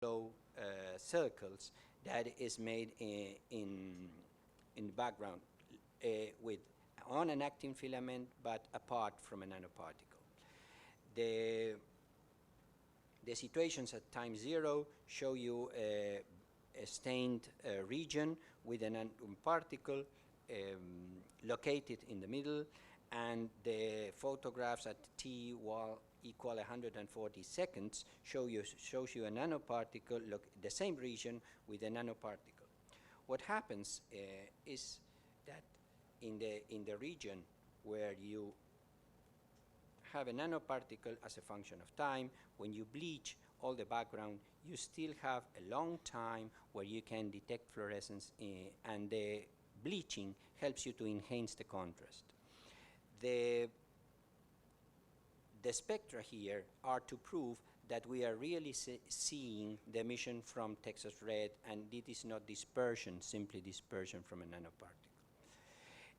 yellow circles that is made in the background with on an actin filament but apart from a nanoparticle. The situations at time 0 show you a stained region with a nanoparticle located in the middle, and the photographs at t equal 140 seconds shows you a nanoparticle, the same region with a nanoparticle. What happens is that in the region where you have a nanoparticle as a function of time, when you bleach all the background, you still have a long time where you can detect fluorescence, and the bleaching helps you to enhance the contrast. The spectra here are to prove that we are really seeing the emission from Texas red, and it is not dispersion, simply dispersion from a nanoparticle.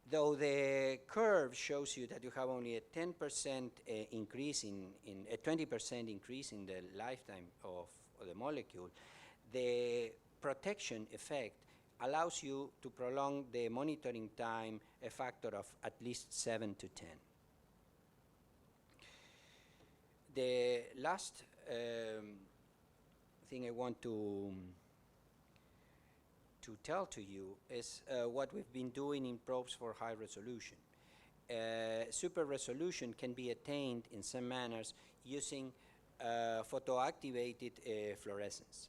Though the curve shows you that you have only a 10% increase in a 20% increase in the lifetime of the molecule, the protection effect allows you to prolong the monitoring time a factor of at least 7 to 10. The last thing I want to tell to you is what we've been doing in probes for high resolution. Super resolution can be attained in some manners using photoactivated fluorescence.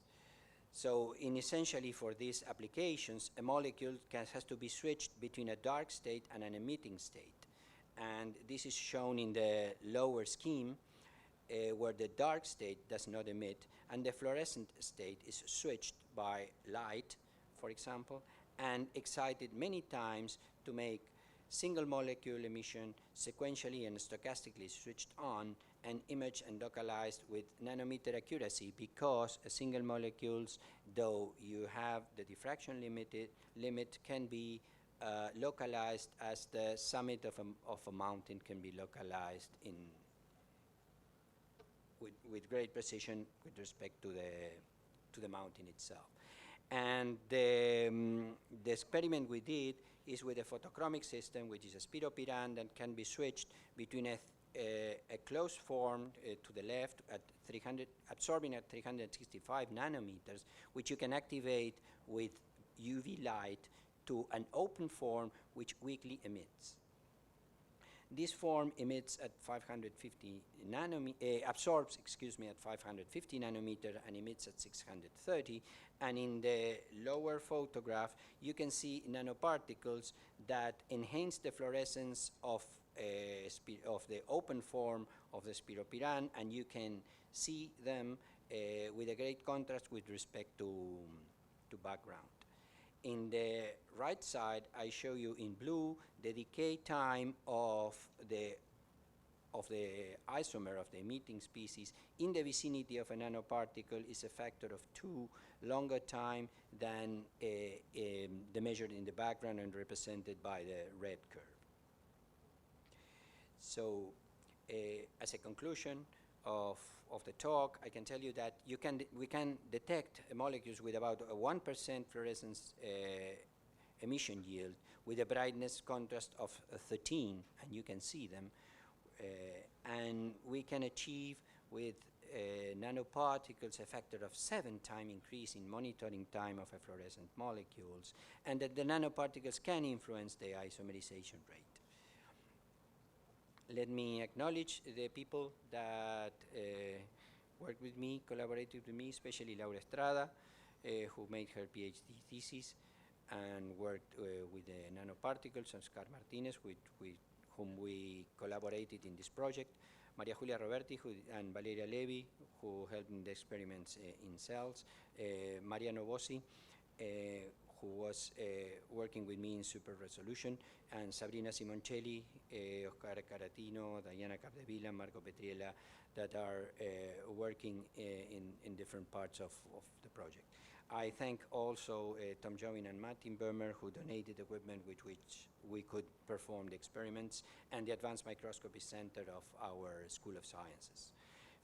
So essentially for these applications, a molecule has to be switched between a dark state and an emitting state. And this is shown in the lower scheme, where the dark state does not emit, and the fluorescent state is switched by light, for example, and excited many times to make single molecule emission sequentially and stochastically switched on and imaged and localized with nanometer accuracy, because single molecules, though you have the diffraction limit can be localized as the summit of a mountain can be localized with great precision with respect to the mountain itself. And the experiment we did is with a photochromic system, which is a spiropiran that can be switched between a closed form to the left at absorbing at 365 nanometers, which you can activate with UV light, to an open form which weakly emits. This form emits at 550 nanometer, absorbs, at 550 nanometer and emits at 630. And in the lower photograph, you can see nanoparticles that enhance the fluorescence of the open form of the spiropiran, and you can see them with a great contrast with respect to background. In the right side, I show you in blue the decay time of the isomer of the emitting species in the vicinity of a nanoparticle is a factor of 2 longer time than the measured in the background and represented by the red curve. So as a conclusion of the talk, I can tell you that we can detect molecules with about a 1% fluorescence emission yield with a brightness contrast of 13, and you can see them. And we can achieve with nanoparticles a factor of 7-time increase in monitoring time of a fluorescent molecules, and that the nanoparticles can influence the isomerization rate. Let me acknowledge the people that worked with me, collaborated with me, especially Laura Estrada, who made her PhD thesis and worked with the nanoparticles, and Oscar Martinez, with whom we collaborated in this project, Maria Julia Roberti and Valeria Levy, who helped in the experiments in cells, Maria Novosi, who was working with me in super resolution, and Sabrina Simoncelli, Oscar Caratino, Diana Capdevila, Marco Petriella, that are working in different parts of the project. I thank also Tom Jovin and Martin Bermer, who donated equipment with which we could perform the experiments, and the Advanced Microscopy Center of our School of Sciences.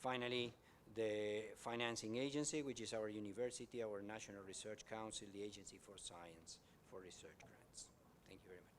Finally, the financing agency, which is our university, our National Research Council, the Agency for Science for Research Grants. Thank you very much.